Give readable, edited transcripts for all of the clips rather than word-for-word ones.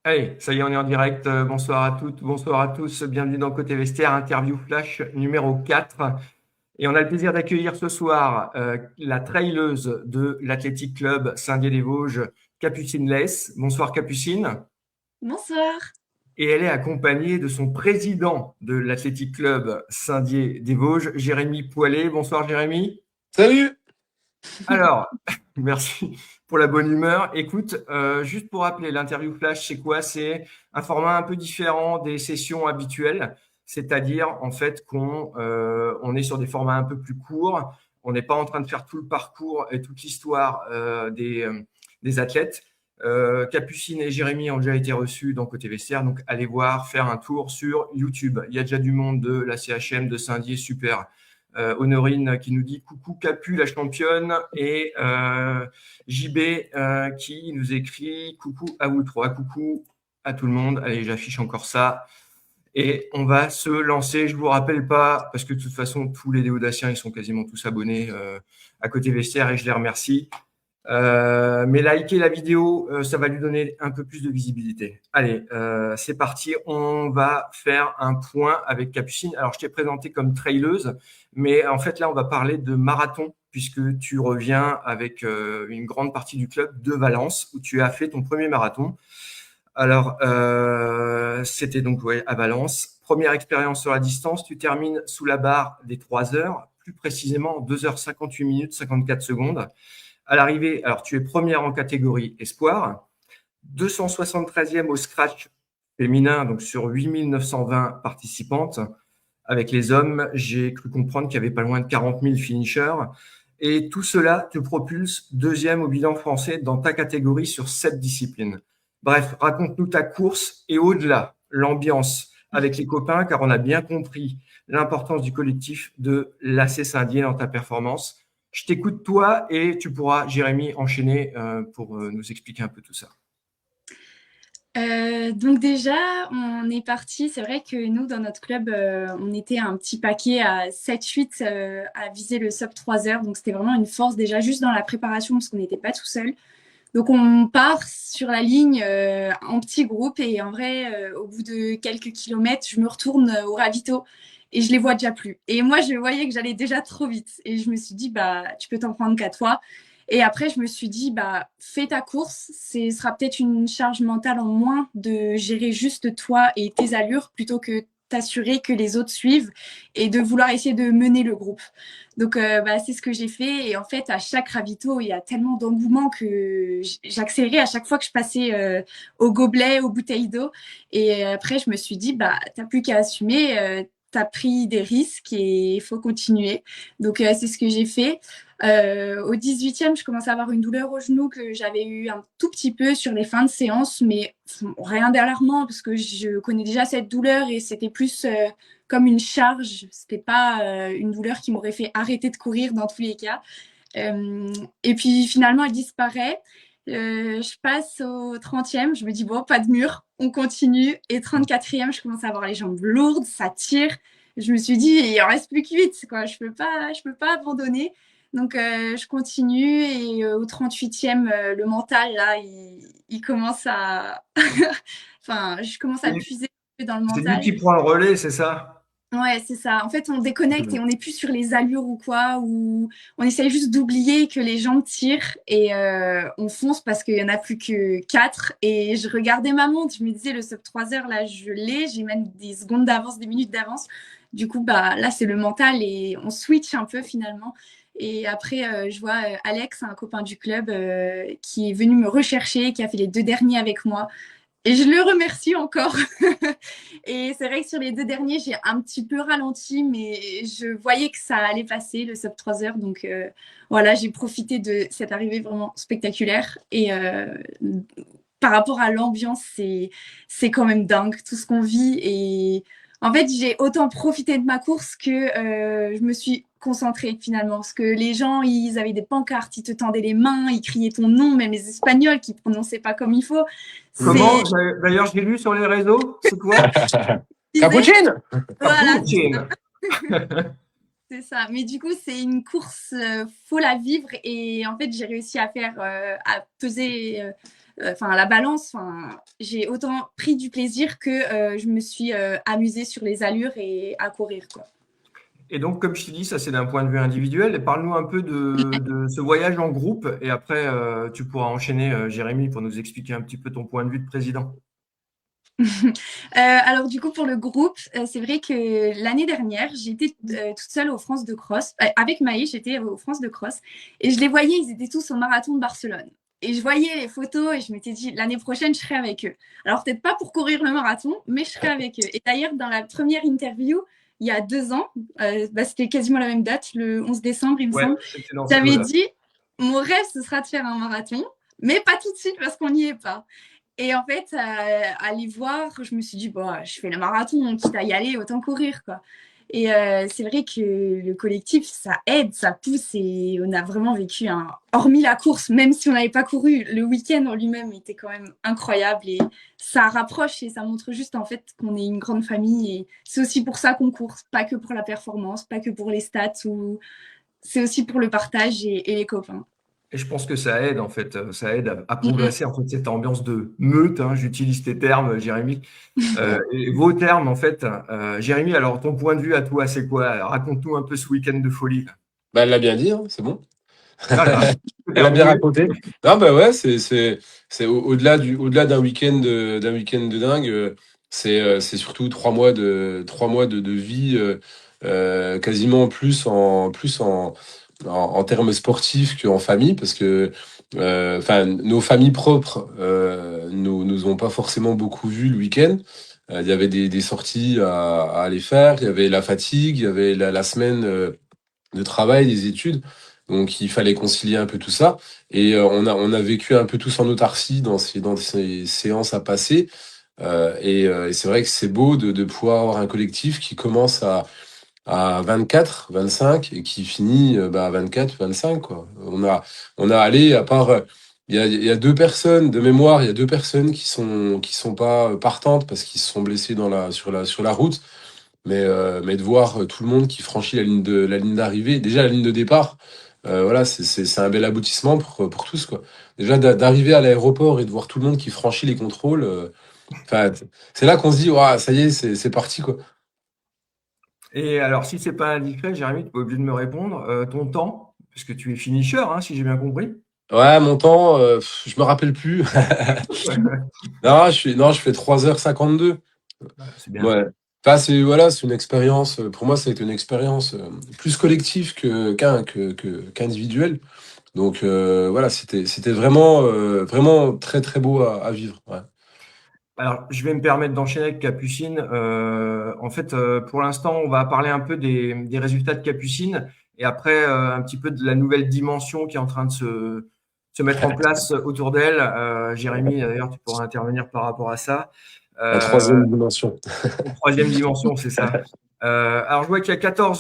Allez, ça y est, on est en direct. Bonsoir à toutes, bonsoir à tous. Bienvenue dans Côté Vestiaire, interview flash numéro 4. Et on a le plaisir d'accueillir ce soir la traileuse de l'Athletic Club Saint-Dié-des-Vosges, Capucine Lès. Bonsoir Capucine. Bonsoir. Et elle est accompagnée de son président de l'Athletic Club Saint-Dié-des-Vosges, Jérémy Poilet. Bonsoir Jérémy. Salut! Alors, merci pour la bonne humeur. Écoute, juste pour rappeler, l'interview flash, c'est quoi? C'est un format un peu différent des sessions habituelles, c'est-à-dire en fait qu'on est sur des formats un peu plus courts. On n'est pas en train de faire tout le parcours et toute l'histoire des athlètes. Capucine et Jérémy ont déjà été reçus dans Côté Vestiaire, donc allez voir, faire un tour sur YouTube. Il y a déjà du monde de la CHM de Saint-Dié, super. Honorine qui nous dit coucou Capu la championne et JB qui nous écrit coucou à vous trois, coucou à tout le monde. Allez, j'affiche encore ça et on va se lancer. Je vous rappelle pas parce que de toute façon tous les Déodaciens ils sont quasiment tous abonnés à Côté Vestiaire et je les remercie. Mais liker la vidéo, ça va lui donner un peu plus de visibilité. Allez, c'est parti. On va faire un point avec Capucine. Alors, je t'ai présenté comme traileuse, mais en fait, là, on va parler de marathon, puisque tu reviens avec une grande partie du club de Valence, où tu as fait ton premier marathon. Alors, c'était donc à Valence. Première expérience sur la distance. Tu termines sous la barre des 3 heures, plus précisément 2h58 minutes 54 secondes. À l'arrivée, alors tu es première en catégorie espoir, 273e au scratch féminin, donc sur 8920 participantes. Avec les hommes, j'ai cru comprendre qu'il y avait pas loin de 40 000 finishers. Et tout cela te propulse deuxième au bilan français dans ta catégorie sur 7 disciplines. Bref, raconte-nous ta course et au-delà, l'ambiance avec les copains, car on a bien compris l'importance du collectif de l'AC Saint-Dié dans ta performance. Je t'écoute toi et tu pourras, Jérémy, enchaîner pour nous expliquer un peu tout ça. Donc déjà, on est parti. C'est vrai que nous, dans notre club, on était un petit paquet à 7-8 à viser le sub 3 heures. Donc c'était vraiment une force déjà juste dans la préparation parce qu'on n'était pas tout seul. Donc on part sur la ligne en petit groupe et en vrai, au bout de quelques kilomètres, je me retourne au ravito et je les vois déjà plus. Et moi, je voyais que j'allais déjà trop vite et je me suis dit, bah, tu peux t'en prendre qu'à toi. Et après, je me suis dit, bah, fais ta course. Ce sera peut-être une charge mentale en moins de gérer juste toi et tes allures plutôt que t'assurer que les autres suivent et de vouloir essayer de mener le groupe. Donc, bah, c'est ce que j'ai fait. Et en fait, à chaque ravito, il y a tellement d'engouement que j'accélérais à chaque fois que je passais au gobelet, aux bouteilles d'eau. Et après, je me suis dit, bah, t'as plus qu'à assumer. T'as pris des risques et il faut continuer. Donc, c'est ce que j'ai fait. Au 18e, je commençais à avoir une douleur au genou que j'avais eu un tout petit peu sur les fins de séance, mais rien d'alarmant parce que je connais déjà cette douleur et c'était plus comme une charge. C'était pas une douleur qui m'aurait fait arrêter de courir dans tous les cas. Et puis finalement, elle disparaît. Je passe au 30e, je me dis bon, pas de mur, on continue. Et 34e, je commence à avoir les jambes lourdes, ça tire. Je me suis dit, il en reste plus que 8, quoi. Je peux pas abandonner. Donc, je continue et au 38e, le mental, là, il commence à... enfin, je commence à puiser dans le C'est lui mental. qui prend le relais, c'est ça? Ouais, c'est ça. En fait, on déconnecte et on n'est plus sur les allures ou quoi, ou on essaye juste d'oublier que les gens tirent et on fonce parce qu'il y en a plus que 4. Et je regardais ma montre, je me disais le sub 3 heures, là, je l'ai, j'ai même des secondes d'avance, des minutes d'avance. Du coup, bah là, c'est le mental et on switch un peu finalement. Et après, je vois Alex, un copain du club, qui est venu me rechercher, qui a fait les 2 derniers avec moi. Et je le remercie encore. Et c'est vrai que sur les 2 derniers, j'ai un petit peu ralenti, mais je voyais que ça allait passer, le sub 3 heures. Donc voilà, j'ai profité de cette arrivée vraiment spectaculaire. Et par rapport à l'ambiance, c'est quand même dingue tout ce qu'on vit. Et en fait, j'ai autant profité de ma course que je me suis concentrée finalement. Parce que les gens, ils avaient des pancartes, ils te tendaient les mains, ils criaient ton nom, même les Espagnols qui prononçaient pas comme il faut. Comment? C'est D'ailleurs, j'ai lu sur les réseaux. C'est quoi? disais, Cappuccine! voilà, Capucine. c'est ça. Mais du coup, c'est une course, faut la vivre. Et en fait, j'ai réussi à faire, à peser enfin la balance, enfin j'ai autant pris du plaisir que je me suis amusée sur les allures et à courir, quoi. Et donc, comme je t'ai dit, ça c'est d'un point de vue individuel. Et parle-nous un peu de ce voyage en groupe. Et après, tu pourras enchaîner, Jérémy, pour nous expliquer un petit peu ton point de vue de président. Alors du coup pour le groupe, c'est vrai que l'année dernière j'étais toute seule aux France de Cross avec Maï, j'étais aux France de Cross et je les voyais, ils étaient tous au marathon de Barcelone et je voyais les photos et je m'étais dit l'année prochaine je serai avec eux. Alors peut-être pas pour courir le marathon, mais je serai avec eux. Et d'ailleurs dans la première interview il y a 2 ans, c'était quasiment la même date, le 11 décembre il me Ouais, semble, c'était dans ces j'avais eaux-là. dit mon rêve ce sera de faire un marathon, mais pas tout de suite parce qu'on n'y est pas. Et en fait, à les voir, je me suis dit, bon, je fais le marathon, quitte à y aller, autant courir, quoi. Et c'est vrai que le collectif, ça aide, ça pousse et on a vraiment vécu un... Hormis la course, même si on n'avait pas couru, le week-end en lui-même était quand même incroyable et ça rapproche et ça montre juste en fait qu'on est une grande famille et c'est aussi pour ça qu'on court, pas que pour la performance, pas que pour les stats, ou... c'est aussi pour le partage et les copains. Et je pense que ça aide, en fait, ça aide à Mm -mm. progresser, en fait, cette ambiance de meute, hein, j'utilise tes termes, Jérémy. Et vos termes, en fait, Jérémy, alors ton point de vue à toi, c'est quoi? Raconte-nous un peu ce week-end de folie. Bah, elle l'a bien dit, hein, c'est bon. Voilà, tu peux Elle a bien terminer. raconté. Non, bah ouais, c'est au-delà d'un week-end de dingue. C'est surtout 3 mois de vie, quasiment plus en termes sportifs qu'en famille, parce que, enfin, nos familles propres, nous ont pas forcément beaucoup vu le week-end. Il y avait des sorties à aller faire, il y avait la fatigue, il y avait la semaine, de travail, des études. Donc il fallait concilier un peu tout ça. Et on a vécu un peu tous en autarcie dans ces séances à passer. Et c'est vrai que c'est beau de pouvoir avoir un collectif qui commence à 24, 25 et qui finit à 24, 25, quoi. On a allé, à part, il y a 2 personnes de mémoire, il y a 2 personnes qui sont pas partantes parce qu'ils se sont blessés sur la route. Mais de voir tout le monde qui franchit la ligne d'arrivée, déjà la ligne de départ, voilà, c'est un bel aboutissement pour tous, quoi. Déjà d'arriver à l'aéroport et de voir tout le monde qui franchit les contrôles, enfin, c'est là qu'on se dit, ouah, ça y est, c'est parti, quoi. Et alors, si c'est pas indiscret, Jérémy, tu n'es pas obligé de me répondre. Ton temps, parce que tu es finisher, hein, si j'ai bien compris. Ouais, mon temps, je me rappelle plus. Non, non, je fais 3h52. C'est bien. Ouais. Enfin, voilà, c'est une expérience. Pour moi, ça a été une expérience plus collective qu'individuelle. Donc voilà, c'était vraiment très très beau à vivre. Ouais. Alors, je vais me permettre d'enchaîner avec Capucine. En fait, pour l'instant, on va parler un peu des résultats de Capucine et après un petit peu de la nouvelle dimension qui est en train de se mettre en place autour d'elle. Jérémy, d'ailleurs, tu pourras intervenir par rapport à ça. La Euh, troisième dimension. Troisième dimension, c'est ça. Alors, je vois qu'il y a 14,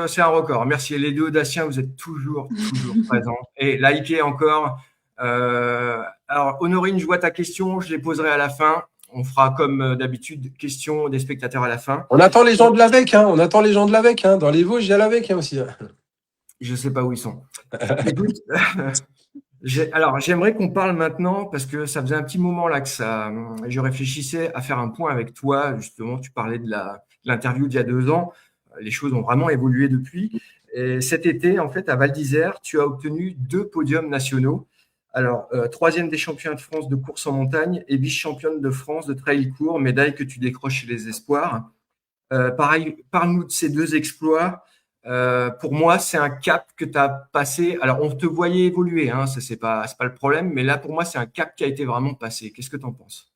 c'est un record. Merci. Les deux audaciens, vous êtes toujours, toujours présents. Et likez encore. Alors, Honorine, je vois ta question, je les poserai à la fin. On fera comme d'habitude, questions des spectateurs à la fin. On attend les gens de l'AVEC, hein. On attend les gens de l'AVEC, hein. Dans les Vosges, il y a l'AVEC, hein, aussi, hein. Je sais pas où ils sont. Écoute, alors j'aimerais qu'on parle maintenant parce que ça faisait un petit moment là que je réfléchissais à faire un point avec toi. Justement, tu parlais de l'interview d'il y a 2 ans. Les choses ont vraiment évolué depuis. Et cet été, en fait, à Val d'Isère, tu as obtenu 2 podiums nationaux. Alors, troisième des championnats de France de course en montagne et vice-championne de France de trail court, médaille que tu décroches chez les espoirs. Pareil, parle-nous de ces 2 exploits. Pour moi, c'est un cap que tu as passé. Alors, on te voyait évoluer, hein, ça, c'est pas le problème, mais là, pour moi, c'est un cap qui a été vraiment passé. Qu'est-ce que tu en penses?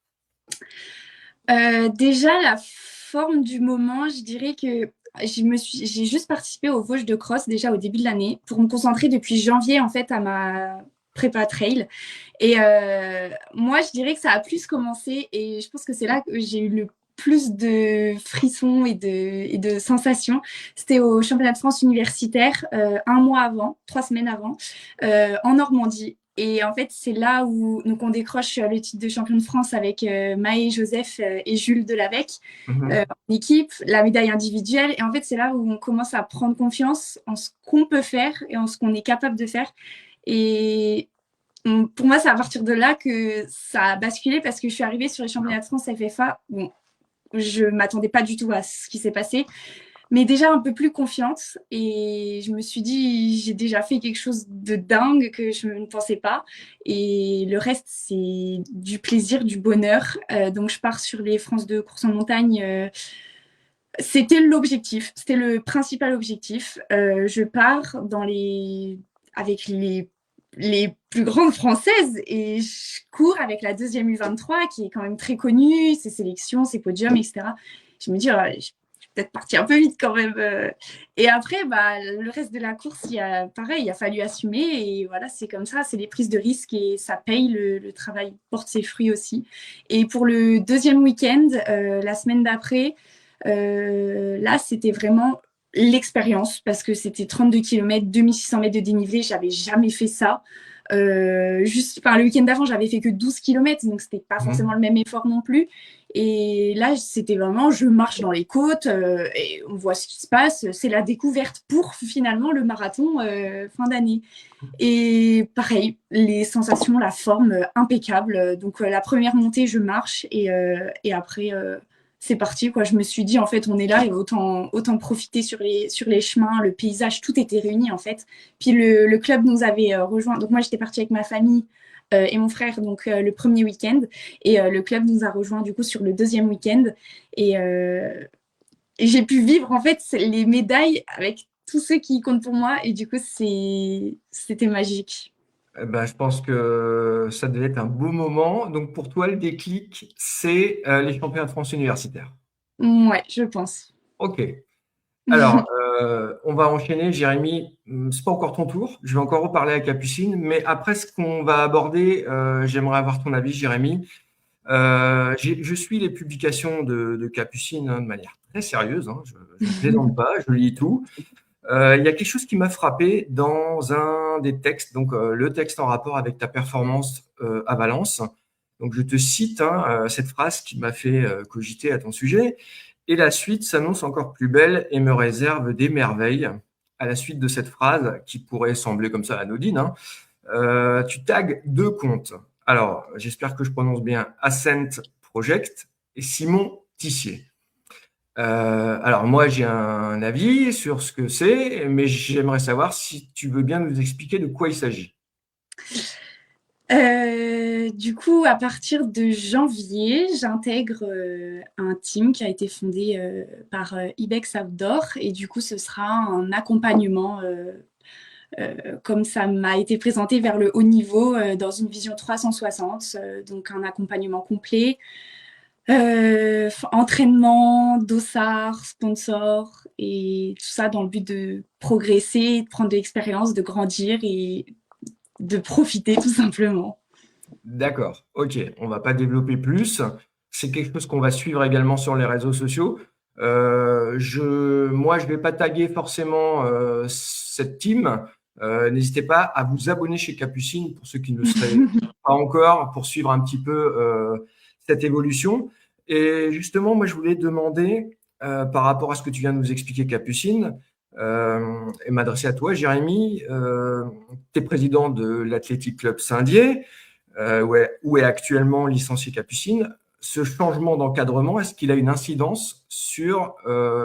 Déjà, la forme du moment, je dirais que j'ai juste participé aux Vosges de Cross déjà au début de l'année pour me concentrer depuis janvier en fait à ma prépa trail. Et moi, je dirais que ça a plus commencé et je pense que c'est là que j'ai eu le plus de frissons et de sensations. C'était au championnat de France universitaire, un mois avant, 3 semaines avant, en Normandie. Et en fait, c'est là où donc on décroche le titre de champion de France avec Maë, Joseph et Jules Delavec Mhm. en équipe, la médaille individuelle. Et en fait, c'est là où on commence à prendre confiance en ce qu'on peut faire et en ce qu'on est capable de faire. Et Pour moi, c'est à partir de là que ça a basculé parce que je suis arrivée sur les championnats de France FFA. Bon, je m'attendais pas du tout à ce qui s'est passé, mais déjà un peu plus confiante. Et je me suis dit, j'ai déjà fait quelque chose de dingue que je ne pensais pas. Et le reste, c'est du plaisir, du bonheur. Donc, je pars sur les France de course en montagne. C'était l'objectif, c'était le principal objectif. Je pars avec les plus grandes françaises et je cours avec la deuxième U23 qui est quand même très connue, ses sélections, ses podiums, etc. Je me dis, oh, je vais peut-être partir un peu vite quand même. Et après, le reste de la course, pareil, il a fallu assumer et voilà, c'est comme ça, c'est les prises de risques et ça paye, le travail porte ses fruits aussi. Et pour le deuxième week-end, la semaine d'après, là, c'était vraiment l'expérience parce que c'était 32 km, 2600 mètres de dénivelé. J'avais jamais fait ça. Le week-end d'avant, j'avais fait que 12 km, donc c'était pas forcément le même effort non plus. Et là, c'était vraiment, je marche dans les côtes et on voit ce qui se passe. C'est la découverte pour finalement le marathon fin d'année. Et pareil, les sensations, la forme impeccable. Donc la première montée, je marche et après c'est parti quoi. Je me suis dit en fait on est là et autant profiter sur les chemins, le paysage, tout était réuni en fait. Puis le club nous avait rejoint. Donc moi j'étais partie avec ma famille et mon frère donc le premier week-end et le club nous a rejoint du coup sur le deuxième week-end et j'ai pu vivre en fait les médailles avec tous ceux qui comptent pour moi et du coup c'était magique. Je pense que ça devait être un beau moment. Donc, pour toi, le déclic, c'est les championnats de France universitaires. Ouais, je pense. Ok. Alors, on va enchaîner, Jérémy. C'est pas encore ton tour. Je vais encore reparler à Capucine, mais après ce qu'on va aborder, j'aimerais avoir ton avis, Jérémy. Je suis les publications de Capucine de manière très sérieuse. Je ne plaisante pas, je lis tout. Il y a quelque chose qui m'a frappé dans un des textes, donc le texte en rapport avec ta performance à Valence. Donc je te cite cette phrase qui m'a fait cogiter à ton sujet. Et la suite s'annonce encore plus belle et me réserve des merveilles. À la suite de cette phrase, qui pourrait sembler comme ça anodine, tu tags deux comptes. Alors, j'espère que je prononce bien Ascent Project et Simon Tissier. Alors moi, j'ai un avis sur ce que c'est, mais j'aimerais savoir si tu veux bien nous expliquer de quoi il s'agit. Du coup, à partir de janvier, j'intègre un team qui a été fondé par Ibex Outdoor et du coup, ce sera un accompagnement comme ça m'a été présenté vers le haut niveau dans une vision 360, donc un accompagnement complet, entraînement, dossard, sponsor et tout ça dans le but de progresser, de prendre de l'expérience, de grandir et de profiter tout simplement. D'accord, ok, on va pas développer plus. C'est quelque chose qu'on va suivre également sur les réseaux sociaux. Moi, je vais pas taguer forcément cette team. N'hésitez pas à vous abonner chez Capucine pour ceux qui ne le seraient pas encore, pour suivre un petit peu cette évolution. Et justement, moi, je voulais demander, par rapport à ce que tu viens de nous expliquer, Capucine, et m'adresser à toi, Jérémy. Tu es président de l'Athletic Club Saint-Dié, où est actuellement licencié Capucine. Ce changement d'encadrement, est-ce qu'il a une incidence sur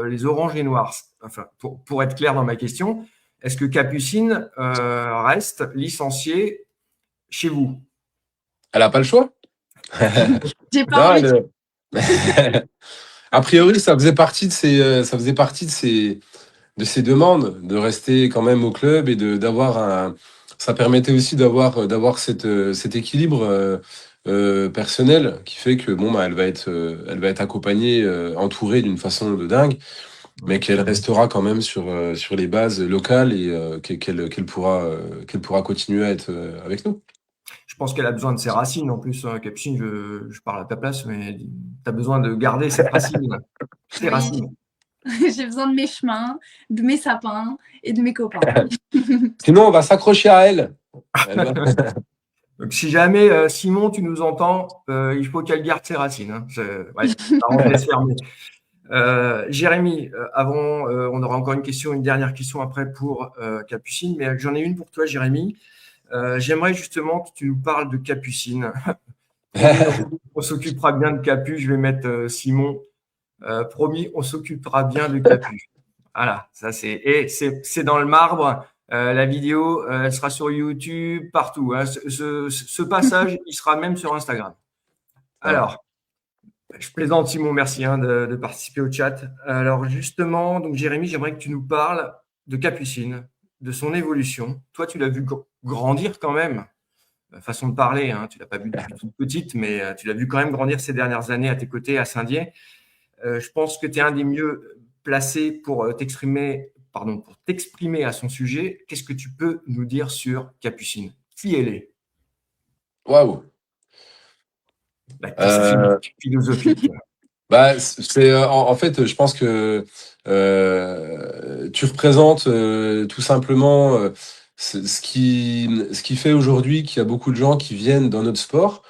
les oranges et noirs? Enfin, pour être clair dans ma question, est-ce que Capucine reste licenciée chez vous? Elle n'a pas le choix. J'ai pas Non, envie. A priori, ça faisait partie de ces demandes de rester quand même au club et d'avoir ça permettait aussi d'avoir cet équilibre personnel qui fait que bon, elle va être accompagnée, entourée d'une façon de dingue, mais qu'elle restera quand même sur les bases locales et qu'elle pourra continuer à être avec nous. Je pense qu'elle a besoin de ses racines. En plus, Capucine, je parle à ta place, mais tu as besoin de garder cette racine. Tes Oui. racines. J'ai besoin de mes chemins, de mes sapins et de mes copains. Sinon, on va s'accrocher à elle. Donc, si jamais, Simon, tu nous entends, il faut qu'elle garde ses racines. Ouais, parenthèse fermée. Jérémy, on aura encore une dernière question après pour Capucine, mais j'en ai une pour toi, Jérémy. J'aimerais justement que tu nous parles de Capucine. Promis, on s'occupera bien de Capu. Je vais mettre Simon. Promis, on s'occupera bien de Capu. Voilà, ça c'est dans le marbre. La vidéo, elle sera sur YouTube, partout, hein. Ce passage, il sera même sur Instagram. Alors, je plaisante, Simon, merci hein, de participer au chat. Alors justement, donc Jérémy, j'aimerais que tu nous parles de Capucine, de son évolution. Toi, tu l'as vu grandir quand même, façon de parler, hein. Tu l'as pas vu depuis toute petite, mais tu l'as vu quand même grandir ces dernières années à tes côtés à Saint-Dié. Je pense que tu es un des mieux placés pour t'exprimer à son sujet. Qu'est-ce que tu peux nous dire sur Capucine? Qui elle est? Waouh. La question philosophique. Bah, en fait, je pense que tu représentes tout simplement ce qui fait aujourd'hui qu'il y a beaucoup de gens qui viennent dans notre sport,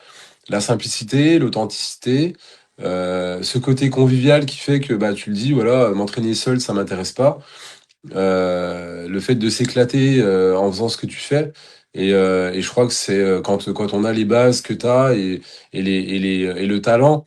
la simplicité, l'authenticité, ce côté convivial qui fait que bah tu le dis, voilà, m'entraîner seul, ça m'intéresse pas. Le fait de s'éclater en faisant ce que tu fais. Et je crois que c'est quand on a les bases que tu as et le talent,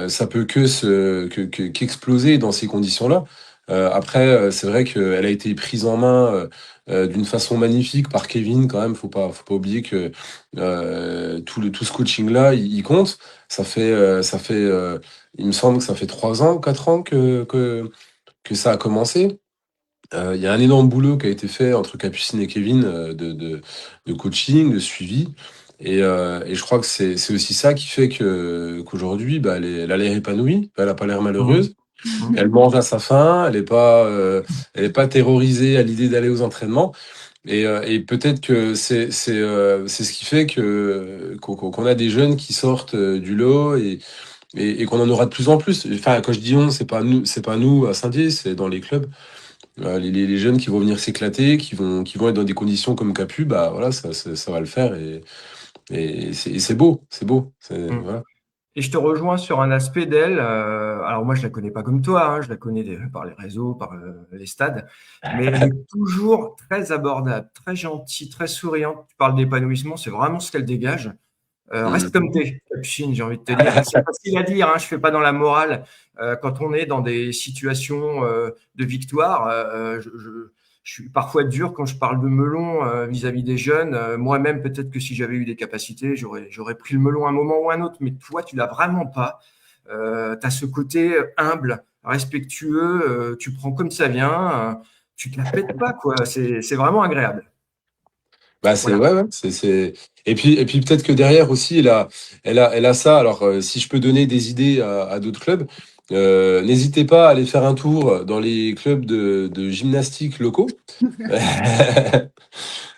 ça peut qu'exploser dans ces conditions-là. Après, c'est vrai qu'elle a été prise en main d'une façon magnifique par Kevin quand même. Faut pas oublier que tout ce coaching-là, il compte. Il me semble que ça fait 3 ans, 4 ans que ça a commencé. Il y a un énorme boulot qui a été fait entre Capucine et Kevin de coaching, de suivi. Et je crois que c'est aussi ça qui fait qu'aujourd'hui, bah, elle a l'air épanouie, elle n'a pas l'air malheureuse. Elle mange à sa faim, elle est pas terrorisée à l'idée d'aller aux entraînements. Et peut-être que c'est ce qui fait qu'on a des jeunes qui sortent du lot et qu'on en aura de plus en plus. Enfin, quand je dis on, c'est pas nous à Saint-Dié, c'est dans les clubs. Les jeunes qui vont venir s'éclater, qui vont être dans des conditions comme Capu, bah voilà, ça va le faire et c'est beau, c'est beau. Voilà. Et je te rejoins sur un aspect d'elle. Alors moi, je la connais pas comme toi, hein, je la connais par les réseaux, par les stades, mais elle est toujours très abordable, très gentille, très souriante. Tu parles d'épanouissement, c'est vraiment ce qu'elle dégage. Reste comme t'es, Capucine, j'ai envie de te dire. C'est facile à dire, hein, je fais pas dans la morale. Quand on est dans des situations de victoire, je suis parfois dur quand je parle de melon vis-à-vis des jeunes. Moi-même, peut-être que si j'avais eu des capacités, j'aurais pris le melon à un moment ou à un autre. Mais toi, tu l'as vraiment pas. Tu as ce côté humble, respectueux. Tu prends comme ça vient. Tu te la pètes pas, quoi. C'est vraiment agréable. Bah Voilà. ouais, et puis peut-être que derrière aussi elle a ça. Alors si je peux donner des idées à d'autres clubs, n'hésitez pas à aller faire un tour dans les clubs de gymnastique locaux.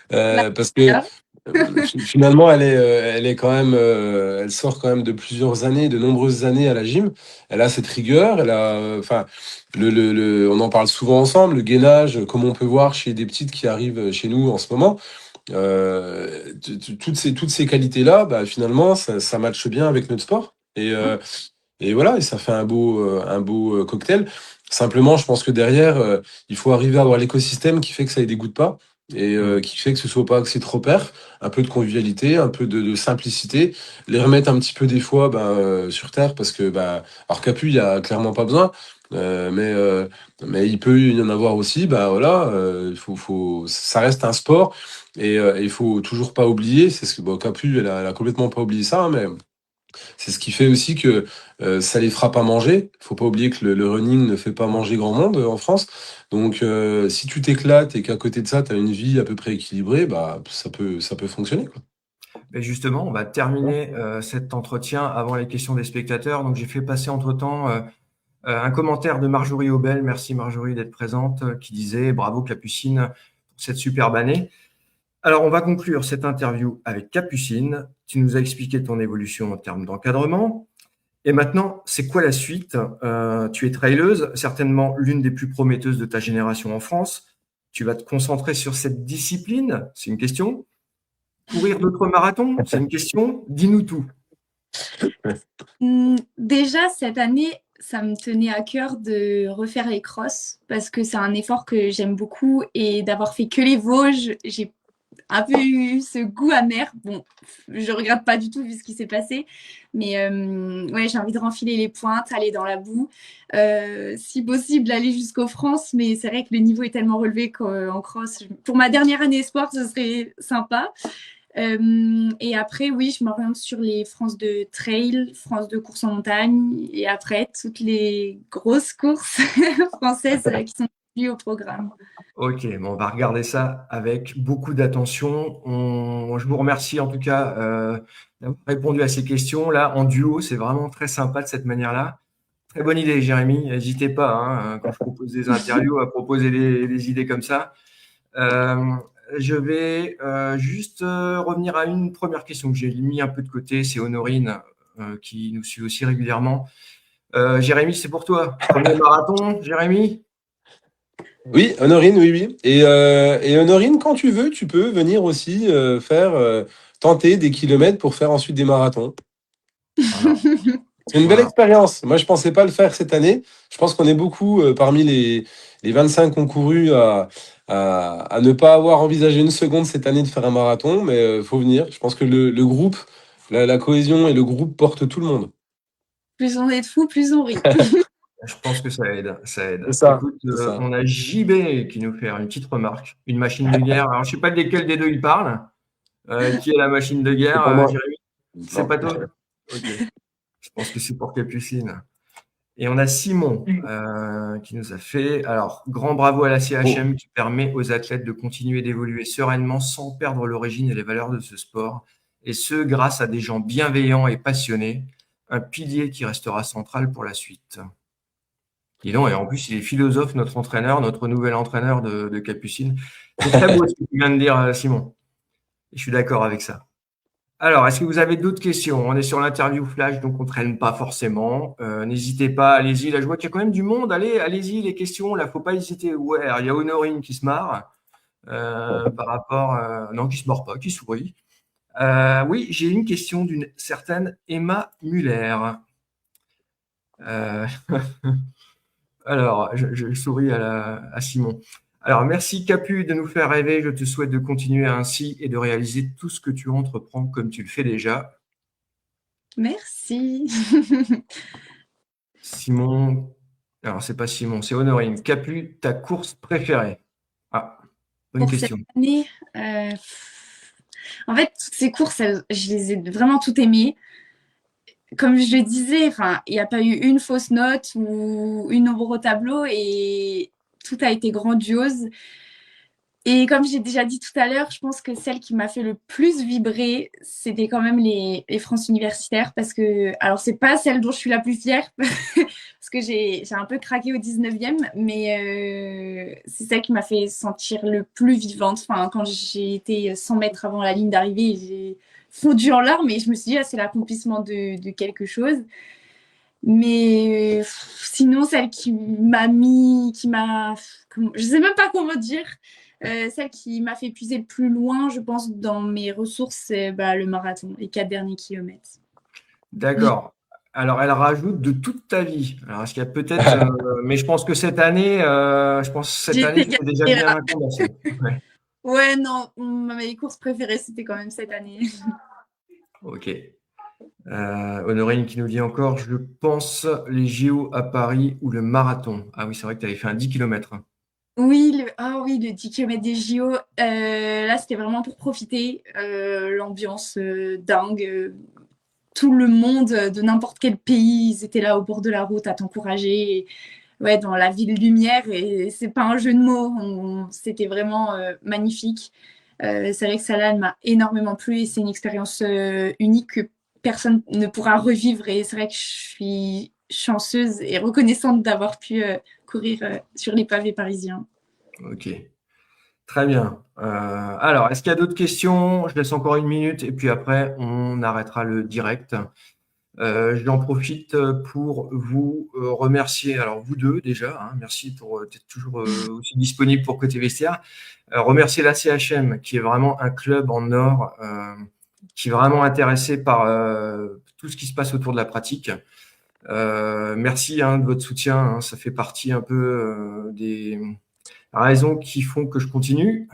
Parce que finalement, elle est quand même, elle sort quand même de plusieurs années, de nombreuses années à la gym. Elle a cette rigueur, elle a, enfin, on en parle souvent ensemble, le gainage, comme on peut voir chez des petites qui arrivent chez nous en ce moment. Toutes ces qualités-là, bah, finalement, ça matche bien avec notre sport. Et voilà, et ça fait un beau cocktail. Simplement, je pense que derrière, il faut arriver à avoir l'écosystème qui fait que ça ne dégoûte pas et qui fait que ce soit pas axé trop perf, un peu de convivialité, un peu de simplicité, les remettre un petit peu des fois sur terre parce que alors Capu, il y a clairement pas besoin, mais il peut y en avoir aussi. Bah voilà, ça reste un sport et il faut toujours pas oublier. C'est ce que bon, Capu, elle a complètement pas oublié ça, hein, mais c'est ce qui fait aussi que ça les fera pas manger. Faut pas oublier que le running ne fait pas manger grand monde en France. Donc, si tu t'éclates et qu'à côté de ça, tu as une vie à peu près équilibrée, bah, ça peut fonctionner, quoi. Et justement, on va terminer cet entretien avant les questions des spectateurs. Donc, j'ai fait passer entre-temps un commentaire de Marjorie Aubel. Merci Marjorie d'être présente, qui disait bravo Capucine pour cette superbe année. Alors, on va conclure cette interview avec Capucine. Tu nous as expliqué ton évolution en termes d'encadrement. Et maintenant, c'est quoi la suite? Tu es trailleuse, certainement l'une des plus prometteuses de ta génération en France. Tu vas te concentrer sur cette discipline? C'est une question. Courir d'autres marathons? C'est une question. Dis-nous tout. Déjà, cette année, ça me tenait à cœur de refaire les crosses parce que c'est un effort que j'aime beaucoup et d'avoir fait que les Vosges, j'ai un peu eu ce goût amer. Bon, je regrette pas du tout vu ce qui s'est passé, mais ouais, j'ai envie de renfiler les pointes, aller dans la boue, si possible aller jusqu'aux France, mais c'est vrai que le niveau est tellement relevé qu'en cross, pour ma dernière année sport, ce serait sympa. Et après, oui, je m'oriente sur les France de trail, France de course en montagne, et après, toutes les grosses courses françaises qui sont liées au programme. Ok, bon, on va regarder ça avec beaucoup d'attention. Je vous remercie en tout cas d'avoir répondu à ces questions. Là, en duo, c'est vraiment très sympa de cette manière-là. Très bonne idée, Jérémy. N'hésitez pas, hein, quand je propose des interviews, à proposer des idées comme ça. Je vais juste revenir à une première question que j'ai mis un peu de côté. C'est Honorine qui nous suit aussi régulièrement. Jérémy, c'est pour toi. Premier marathon, Jérémy? Oui, Honorine, oui, oui. Et Honorine, quand tu veux, tu peux venir aussi tenter des kilomètres pour faire ensuite des marathons. Alors, C'est une belle voilà. expérience. Moi, je pensais pas le faire cette année. Je pense qu'on est beaucoup parmi les 25 concourus à ne pas avoir envisagé une seconde cette année de faire un marathon, mais faut venir. Je pense que le groupe, la cohésion et le groupe portent tout le monde. Plus on est de fous, plus on rit. Je pense que ça aide, ça aide. C'est ça, Écoute, c'est ça. on a JB qui nous fait une petite remarque. Une machine de guerre. Alors, je sais pas de lesquels des deux il parle. Qui est la machine de C'est guerre, pour moi. Jérémy? C'est Non. pas toi? Ok. Je pense que c'est pour Capucine. Et on a Simon qui nous a fait. Alors, grand bravo à la Oh. CHM qui permet aux athlètes de continuer d'évoluer sereinement sans perdre l'origine et les valeurs de ce sport. Et ce, grâce à des gens bienveillants et passionnés. Un pilier qui restera central pour la suite. Dis donc, et en plus, il est philosophe, notre entraîneur, notre nouvel entraîneur de Capucine. C'est très beau ce que tu viens de dire, Simon. Et je suis d'accord avec ça. Alors, est-ce que vous avez d'autres questions? On est sur l'interview flash, donc on ne traîne pas forcément. N'hésitez pas, allez-y. Là, je vois qu'il y a quand même du monde. Allez, allez-y, les questions. Là, faut pas hésiter. Ouais, alors, il y a Honorine qui se marre par rapport. Non, qui se marre pas, qui sourit. Oui, j'ai une question d'une certaine Emma Muller. Euh, Alors, je souris à Simon. Alors, merci Capu de nous faire rêver. Je te souhaite de continuer ainsi et de réaliser tout ce que tu entreprends comme tu le fais déjà. Merci. Simon, alors c'est pas Simon, c'est Honorine. Capu, ta course préférée? Ah, bonne Pour cette question. année, en fait, toutes ces courses, je les ai vraiment toutes aimées. Comme je le disais, enfin, il n'y a pas eu une fausse note ou une ombre au tableau et tout a été grandiose. Et comme j'ai déjà dit tout à l'heure, je pense que celle qui m'a fait le plus vibrer, c'était quand même les France universitaires parce que, alors c'est pas celle dont je suis la plus fière parce que j'ai un peu craqué au 19e, mais c'est celle qui m'a fait sentir le plus vivante. Enfin, quand j'ai été 100 mètres avant la ligne d'arrivée, j'ai fondu en larmes et je me suis dit, ah, c'est l'accomplissement de quelque chose. Mais sinon, celle qui m'a mis, je sais même pas comment dire, celle qui m'a fait puiser le plus loin, je pense, dans mes ressources, c'est le marathon, les 4 derniers kilomètres. D'accord. Alors, elle rajoute de toute ta vie. Alors, est-ce qu'il y a peut-être, mais je pense que cette année, J'ai été c'était déjà gâtée bien là. condensé. Ouais. Ouais, non, mes courses préférées, c'était quand même cette année. Ok. Honorine qui nous dit encore, je pense les JO à Paris ou le marathon. Ah oui, c'est vrai que tu avais fait un 10 km. Oui, le 10 km des JO, là, c'était vraiment pour profiter. L'ambiance dingue. Tout le monde de n'importe quel pays, ils étaient là au bord de la route à t'encourager. Ouais, dans la ville lumière, et c'est pas un jeu de mots. C'était vraiment magnifique. C'est vrai que celle-là, elle m'a énormément plu et c'est une expérience unique que personne ne pourra revivre. Et c'est vrai que je suis chanceuse et reconnaissante d'avoir pu courir sur les pavés parisiens. Ok. Très bien. Alors, est-ce qu'il y a d'autres questions? Je laisse encore une minute et puis après, on arrêtera le direct. J'en profite pour vous remercier. Alors, vous deux déjà, hein, merci pour être toujours aussi disponible pour Côté Vestiaire. Remercier la CHM qui est vraiment un club en or, qui est vraiment intéressé par tout ce qui se passe autour de la pratique. Merci de votre soutien. Hein, ça fait partie un peu des raisons qui font que je continue.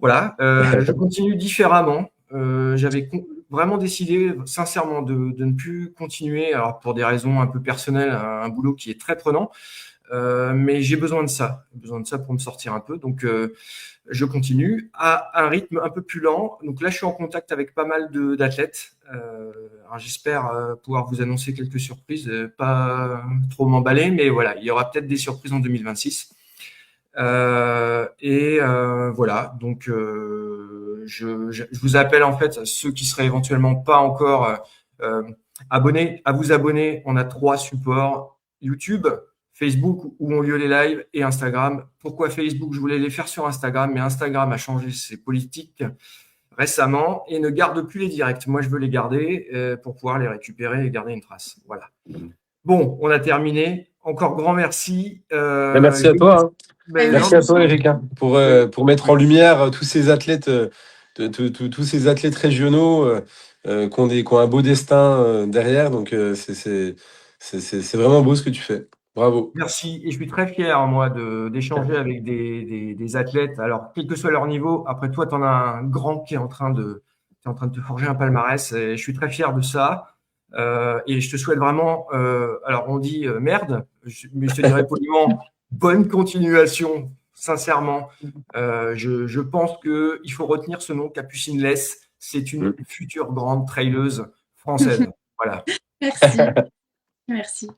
Voilà, je continue différemment. J'avais vraiment décidé sincèrement de ne plus continuer, alors pour des raisons un peu personnelles, un boulot qui est très prenant, mais j'ai besoin de ça pour me sortir un peu. Donc, je continue à un rythme un peu plus lent. Donc là, je suis en contact avec pas mal d'athlètes. Alors j'espère pouvoir vous annoncer quelques surprises, pas trop m'emballer, mais voilà, il y aura peut-être des surprises en 2026. Voilà, donc je vous appelle en fait ceux qui seraient éventuellement pas encore abonnés à vous abonner. On a 3 supports: YouTube, Facebook où ont lieu les lives et Instagram. Pourquoi Facebook? Je voulais les faire sur Instagram, mais Instagram a changé ses politiques récemment et ne garde plus les directs. Moi, je veux les garder pour pouvoir les récupérer et garder une trace. Voilà. Bon, on a terminé. Encore grand merci. Merci à toi. Hein. Merci à Non, toi, Erika, pour mettre en lumière tous ces athlètes, tous ces athlètes régionaux qui ont un beau destin derrière. Donc, c'est vraiment beau ce que tu fais. Bravo. Merci. Et je suis très fier, moi, d'échanger avec des athlètes. Alors, quel que soit leur niveau, après toi, tu en as un grand qui est t'es en train de te forger un palmarès. Et je suis très fier de ça. Et je te souhaite vraiment, alors on dit merde, mais je te dirais poliment, bonne continuation, sincèrement. Je pense qu'il faut retenir ce nom, Capucine Less. C'est une future grande traileuse française. Voilà. merci. Merci.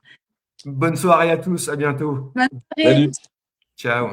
Bonne soirée à tous, à bientôt. Bonne soirée. Salut. Ciao.